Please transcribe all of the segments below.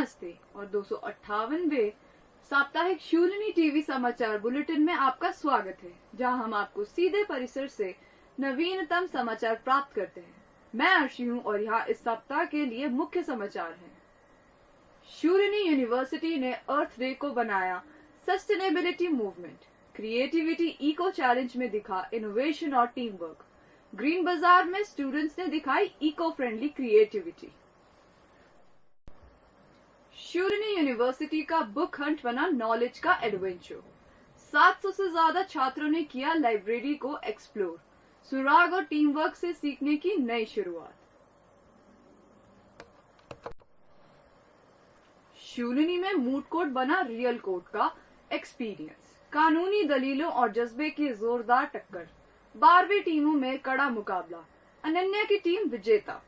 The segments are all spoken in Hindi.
नमस्ते और 258वें साप्ताहिक शूलिनी टीवी समाचार बुलेटिन में आपका स्वागत है, जहां हम आपको सीधे परिसर से नवीनतम समाचार प्राप्त करते हैं। मैं अर्शी हूं और यहाँ इस सप्ताह के लिए मुख्य समाचार हैं। शूलिनी यूनिवर्सिटी ने अर्थ डे को बनाया sustainability movement, creativity eco challenge में दिखा इनोवेशन और टीम वर्क, ग्रीन बाजार में स्टूडेंट्स ने दिखाई eco friendly creativity. Shoolini university का बुक हंट बना नॉलेज का एडवेंचर। 700 से ज्यादा छात्रों ने किया लाइब्रेरी को एक्सप्लोर, सुराग और टीम वर्क से सीखने की नई शुरुआत। शूलिनी में मूड कोर्ट बना रियल कोर्ट का एक्सपीरियंस, कानूनी दलीलों और जज्बे की जोरदार टक्कर, 12वीं टीमों में कड़ा मुकाबला, अनन्या की टीम विजेता।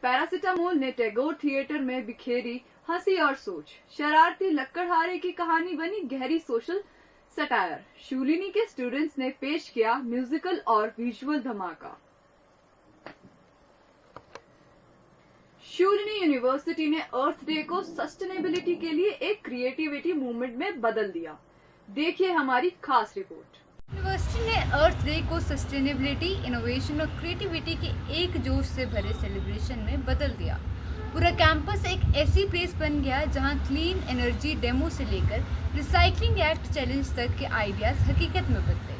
पैरासिटामोल ने टैगोर थिएटर में बिखेरी हंसी और सोच, शरारती लक्कड़हारे की कहानी बनी गहरी सोशल सटायर। शूलिनी के स्टूडेंट्स ने पेश किया म्यूजिकल और विजुअल धमाका। शूलिनी यूनिवर्सिटी ने अर्थ डे को सस्टेनेबिलिटी के लिए एक क्रिएटिविटी मूवमेंट में बदल दिया। देखिए हमारी खास रिपोर्ट। यूनिवर्सिटी ने अर्थ डे को सस्टेनेबिलिटी, इनोवेशन और क्रिएटिविटी के एक जोश से भरे सेलिब्रेशन में बदल दिया। पूरा कैंपस एक ऐसी प्लेस बन गया जहां क्लीन एनर्जी डेमो से लेकर रिसाइकलिंग एक्ट चैलेंज तक के आइडियाज हकीकत में बदले।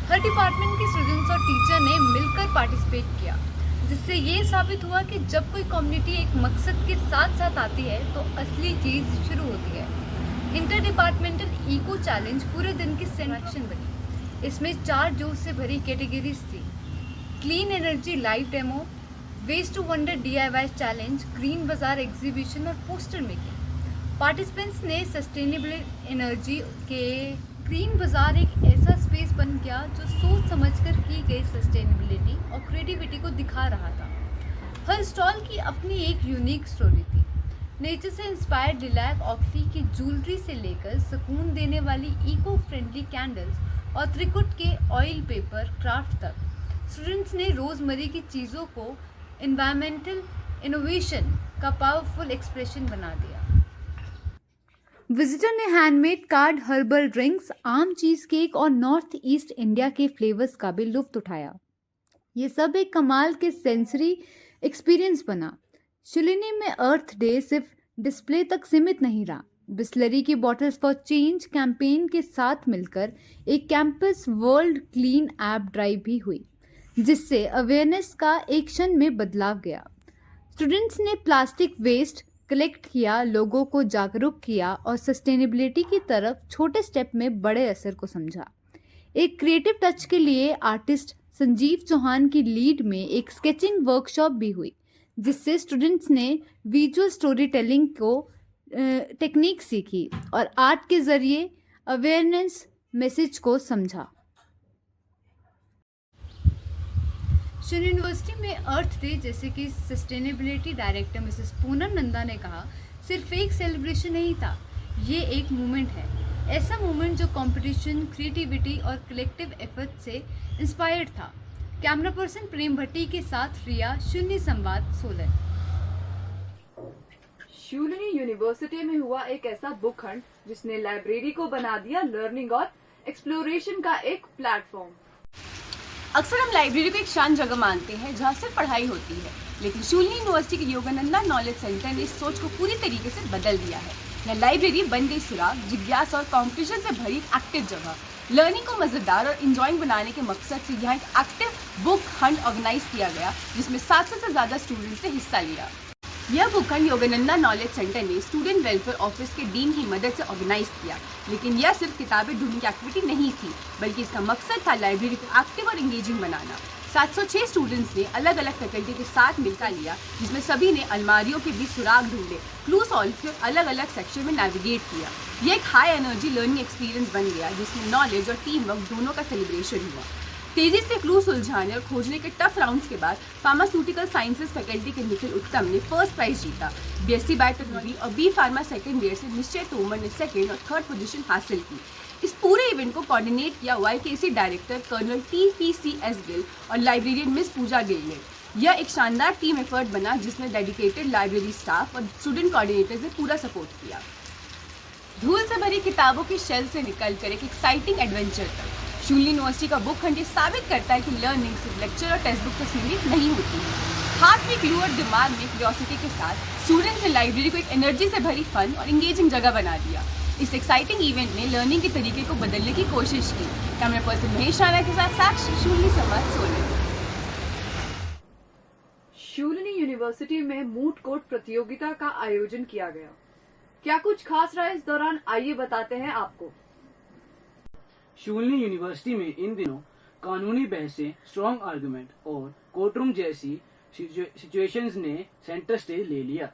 हर डिपार्टमेंट के स्टूडेंट्स और टीचर ने मिलकर पार्टिसिपेट किया, जिससे ये साबित हुआ कि जब कोई कम्युनिटी एक मकसद के साथ साथ आती है तो असली चीज शुरू होती है। इंटर डिपार्टमेंटल इको चैलेंज पूरे दिन की सेलेक्शन बनी। इसमें 4 जोश से भरी कैटेगरीज थी: clean energy live demo, waste to wonder DIY challenge, green bazaar exhibition और पोस्टर मेकिंग। पार्टिसिपेंट्स ने सस्टेनेबल एनर्जी के ग्रीन बाजार एक ऐसा स्पेस बन गया जो सोच समझकर की गई सस्टेनेबिलिटी और क्रिएटिविटी को दिखा रहा था। हर स्टॉल की अपनी एक यूनिक स्टोरी थी। नेचर से इंस्पायर्ड लिलैक ऑक्सी की ज्वेलरी से लेकर सुकून देने वाली इको फ्रेंडली कैंडल्स और त्रिकुट के ऑयल पेपर क्राफ्ट तक, स्टूडेंट्स ने रोजमर्रा की चीज़ों को एनवायरमेंटल इनोवेशन का पावरफुल एक्सप्रेशन बना दिया। विजिटर ने हैंडमेड कार्ड, हर्बल ड्रिंक्स, आम चीज़ केक और नॉर्थ ईस्ट इंडिया के फ्लेवर्स का भी लुत्फ उठाया। ये सब एक कमाल के सेंसरी एक्सपीरियंस बना। शूलिनी में अर्थ डे सिर्फ डिस्प्ले तक सीमित नहीं रहा। बिस्लरी की बॉटल्स फॉर चेंज कैंपेन के साथ मिलकर एक campus world clean app drive भी हुई, जिससे अवेयरनेस का एक क्षण में बदलाव गया। स्टूडेंट्स ने प्लास्टिक वेस्ट कलेक्ट किया, लोगों को जागरूक किया और सस्टेनेबिलिटी की तरफ छोटे स्टेप में बड़े असर को समझा। एक क्रिएटिव टच के लिए आर्टिस्ट संजीव चौहान की लीड में एक स्केचिंग वर्कशॉप भी हुई, जिससे स्टूडेंट्स ने विजुअल स्टोरी टेलिंग को टेक्निक सीखी और आर्ट के जरिए अवेयरनेस मैसेज को समझा। शूलिनी यूनिवर्सिटी में अर्थ डे, जैसे कि sustainability director Mrs Poonam Nanda ने कहा, सिर्फ एक सेलिब्रेशन नहीं था, ये एक मूवमेंट है। ऐसा मूवमेंट जो कंपटीशन, क्रिएटिविटी और कलेक्टिव एफर्ट से इंस्पायर्ड था। कैमरा पर्सन प्रेम भट्टी के साथ रिया, शून्य संवाद, सोलन। शूलिनी यूनिवर्सिटी में हुआ एक ऐसा बुक हंट जिसने लाइब्रेरी को बना दिया लर्निंग और एक्सप्लोरेशन का एक प्लेटफॉर्म। अक्सर हम लाइब्रेरी को एक शांत जगह मानते हैं जहाँ सिर्फ पढ़ाई होती है, लेकिन शूलिनी यूनिवर्सिटी के योगानंदा नॉलेज सेंटर ने इस सोच को पूरी तरीके से बदल दिया है। यह लाइब्रेरी बन गई सुराग, जिज्ञासा और कॉम्पिटिशन से भरी एक्टिव जगह। लर्निंग को मजेदार और इंजॉइंग बनाने के मकसद से यहाँ एक एक्टिव बुक हंट ऑर्गेनाइज किया गया, जिसमें 700 से ज्यादा स्टूडेंट्स ने हिस्सा लिया। यह book Hunt Yogananda knowledge centre ने स्टूडेंट वेलफेयर ऑफिस के डीन की मदद से ऑर्गेनाइज किया, लेकिन यह सिर्फ किताबें ढूंढने की एक्टिविटी नहीं थी, बल्कि इसका मकसद था लाइब्रेरी को एक्टिव और इंगेजिंग बनाना। 706 स्टूडेंट्स ने अलग अलग फैकल्टी के साथ मिलकर लिया, जिसमें सभी ने अलमारियों के बीच सुराग ढूंढे, क्लू सॉल्व किए, अलग अलग सेक्शन में नेविगेट किया। यह एक हाई एनर्जी लर्निंग एक्सपीरियंस बन गया, जिसमें नॉलेज और टीम वर्क दोनों का सेलिब्रेशन हुआ। तेजी से क्लू सुलझाने और खोजने के टफ राउंड्स के बाद फार्मास्यूटिकल साइंसेज फैकल्टी के निखिल उत्तम ने फर्स्ट प्राइज जीता। BSc बायोटेक्नोलॉजी और बी फार्मा सेकेंड ईयर से निश्चय तोमर ने सेकेंड और थर्ड पोजीशन हासिल की। इस पूरे इवेंट को कोऑर्डिनेट किया YKC director colonel TPCS Gill और लाइब्रेरियन मिस पूजा गिल ने। यह एक शानदार टीम एफर्ट बना जिसने डेडिकेटेड लाइब्रेरी स्टाफ और स्टूडेंट कोऑर्डिनेटर से पूरा सपोर्ट किया। धूल से भरी किताबों की शेल्फ से निकलकर एक एक्साइटिंग एडवेंचर तक, शूलिनी यूनिवर्सिटी का बुक हंट साबित करता है कि लर्निंग सिर्फ लेक्चर और टेक्स्ट बुक से सीमित नहीं होती है। हाथ में क्लू और दिमाग में क्यूरियोसिटी के साथ स्टूडेंट्स ने लाइब्रेरी को एक एनर्जी से भरी फन और इंगेजिंग जगह बना दिया। इस एक्साइटिंग इवेंट ने लर्निंग के तरीके को बदलने की कोशिश की। कैमरा पर्सन महेश राणा के साथ साक्षी, शूलिनी संवाद, सोलन। शूलिनी यूनिवर्सिटी में मूट कोर्ट प्रतियोगिता का आयोजन किया गया। क्या कुछ खास रहा इस दौरान, आइए बताते हैं आपको। शूलिनी यूनिवर्सिटी में इन दिनों कानूनी बहसें, स्ट्रॉन्ग आर्गुमेंट और कोर्टरूम जैसी सिचुएशंस ने सेंटर स्टेज ले लिया,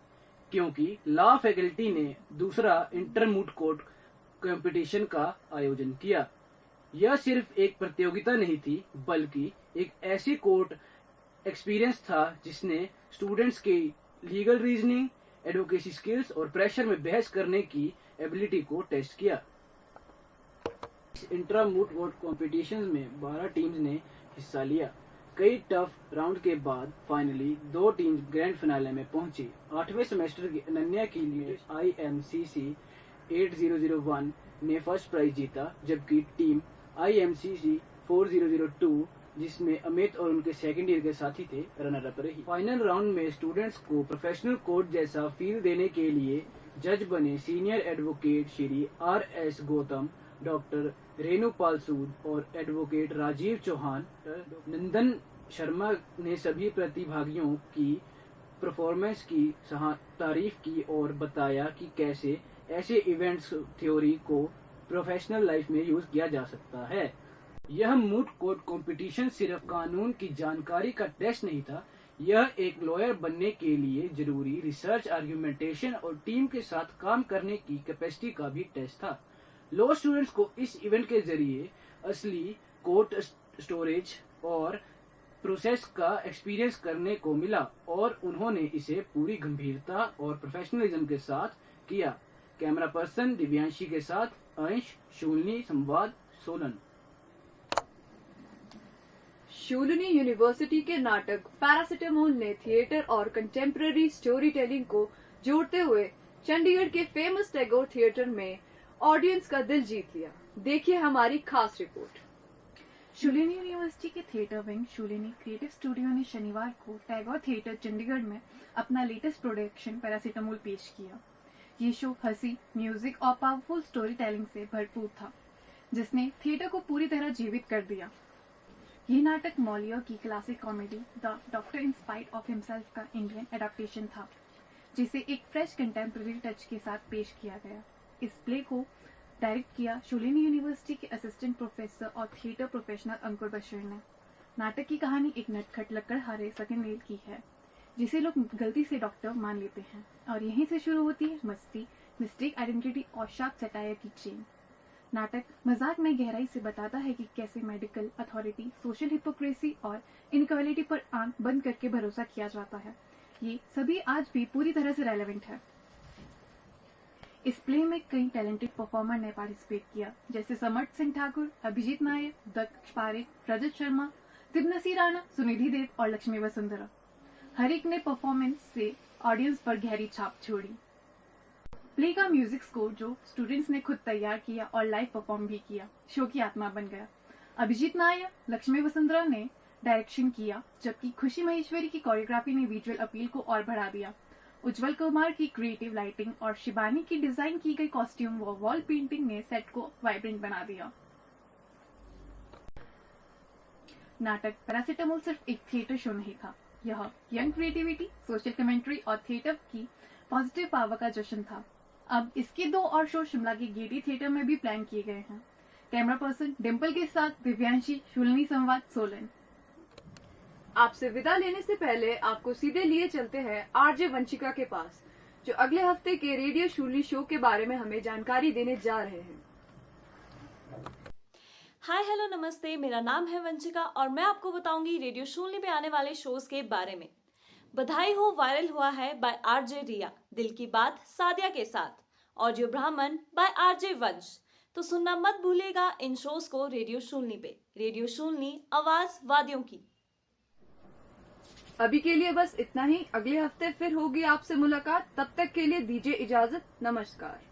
क्योंकि लॉ फैकल्टी ने दूसरा इंटर मूट कोर्ट कंपटीशन का आयोजन किया। यह सिर्फ एक प्रतियोगिता नहीं थी, बल्कि एक ऐसी कोर्ट एक्सपीरियंस था जिसने स्टूडेंट्स की लीगल रीजनिंग, एडवोकेसी स्किल्स और प्रेशर में बहस करने की एबिलिटी को टेस्ट किया। इंट्रा मूट कोर्ट कॉम्पिटिशन में 12 टीम्स ने हिस्सा लिया। कई टफ राउंड के बाद फाइनली 2 टीम्स ग्रैंड फिनाले में पहुंची। 8वें सेमेस्टर की अनन्या के लिए IMCC 8001 ने फर्स्ट प्राइज जीता, जबकि टीम IMCC 4002 जिसमें अमित और उनके सेकंड ईयर के साथी थे, रनर अप रही। फाइनल राउंड में स्टूडेंट्स को प्रोफेशनल कोर्ट जैसा फील देने के लिए जज बने senior advocate Shri RS Gautam, doctor Renupal Sood और एडवोकेट राजीव चौहान। नंदन शर्मा ने सभी प्रतिभागियों की परफॉर्मेंस की तारीफ की और बताया कि कैसे ऐसे इवेंट्स थ्योरी को प्रोफेशनल लाइफ में यूज किया जा सकता है। यह मूट कोर्ट कंपटीशन सिर्फ कानून की जानकारी का टेस्ट नहीं था, यह एक लॉयर बनने के लिए जरूरी रिसर्च, आर्गुमेंटेशन और टीम के साथ काम करने की कैपेसिटी का भी टेस्ट था। लॉ स्टूडेंट्स को इस इवेंट के जरिए असली कोर्ट स्टोरेज और प्रोसेस का एक्सपीरियंस करने को मिला और उन्होंने इसे पूरी गंभीरता और प्रोफेशनलिज्म के साथ किया। कैमरा पर्सन दिव्यांशी के साथ अंश, शूलिनी संवाद, सोलन। शूलिनी यूनिवर्सिटी के नाटक पैरासिटामोल ने थिएटर और कंटेम्पररी स्टोरी टेलिंग को जोड़ते हुए चंडीगढ़ के फेमस टैगोर थिएटर में ऑडियंस का दिल जीत लिया। देखिए हमारी खास रिपोर्ट। शूलिनी यूनिवर्सिटी के theatre wing Shoolini creative studio ने शनिवार को टैगोर थिएटर चंडीगढ़ में अपना लेटेस्ट प्रोडक्शन पैरासिटामोल पेश किया। ये शो हंसी, म्यूजिक और पावरफुल स्टोरी टेलिंग से भरपूर था, जिसने थिएटर को पूरी तरह जीवित कर दिया। ये नाटक मॉलियर की classic comedy the doctor in spite of himself का इंडियन एडाप्टेशन था, जिसे एक फ्रेश कंटेम्पररी टच के साथ पेश किया गया। इस प्ले को डायरेक्ट किया शूलिनी यूनिवर्सिटी के असिस्टेंट प्रोफेसर और थिएटर प्रोफेशनल अंकुर बशीर ने। नाटक की कहानी एक नटखट लकड़हारे सेकंड रेल की है, जिसे लोग गलती से डॉक्टर मान लेते हैं, और यहीं से शुरू होती है मस्ती, मिस्टेक आइडेंटिटी और शार्प सटायर की चेन। नाटक मजाक में गहराई से बताता है कि कैसे मेडिकल अथॉरिटी, सोशल हिपोक्रेसी और इनइक्वालिटी पर आंख बंद करके भरोसा किया जाता है। ये सभी आज भी पूरी तरह से रेलेवेंट है। इस प्ले में कई टैलेंटेड परफॉर्मर ने पार्टिसिपेट किया, जैसे समर्थ सिंह ठाकुर, अभिजीत नायर, दक्ष पारेख, रजत शर्मा, दिव्यसी राणा, सुनिधि देव और लक्ष्मी वसुंधरा। हर एक ने परफॉर्मेंस से ऑडियंस पर गहरी छाप छोड़ी। प्ले का म्यूजिक स्कोर जो स्टूडेंट्स ने खुद तैयार किया और लाइव परफॉर्म भी किया, शो की आत्मा बन गया। अभिजीत नायर, लक्ष्मी वसुंधरा ने डायरेक्शन किया, जबकि खुशी महेश्वरी की कोरियोग्राफी ने विजुअल अपील को और बढ़ा दिया। उज्जवल कुमार की क्रिएटिव लाइटिंग और शिबानी की डिजाइन की गई कॉस्ट्यूम व वॉल पेंटिंग ने सेट को वाइब्रेंट बना दिया। नाटक पैरासिटामोल सिर्फ एक थिएटर शो नहीं था, यह यंग क्रिएटिविटी, सोशल कमेंट्री और थिएटर की पॉजिटिव पावर का जश्न था। अब इसके 2 और शो शिमला के गेटी थिएटर में भी प्लान किए गए हैं। कैमरा पर्सन डिम्पल के साथ दिव्यांशी, शूलिनी संवाद, सोलन। आपसे विदा लेने से पहले आपको सीधे लिए चलते हैं आरजे वंशिका के पास, जो अगले हफ्ते के रेडियो शूलिनी शो के बारे में हमें जानकारी देने जा रहे हैं। हाय हेलो नमस्ते, मेरा नाम है वंशिका और मैं आपको बताऊंगी रेडियो शूलिनी पे आने वाले शोज के बारे में। बधाई हो वायरल हुआ है बाय आरजे रिया, दिल की बात सादिया के साथ, ऑडियो ब्राह्मण बाय आरजे वंश। तो सुनना मत भूलिएगा इन शोज को रेडियो शूलिनी पे। रेडियो शूलिनी, आवाज वादियों की। अभी के लिए बस इतना ही। अगले हफ्ते फिर होगी आपसे मुलाकात। तब तक के लिए दीजिए इजाजत। नमस्कार।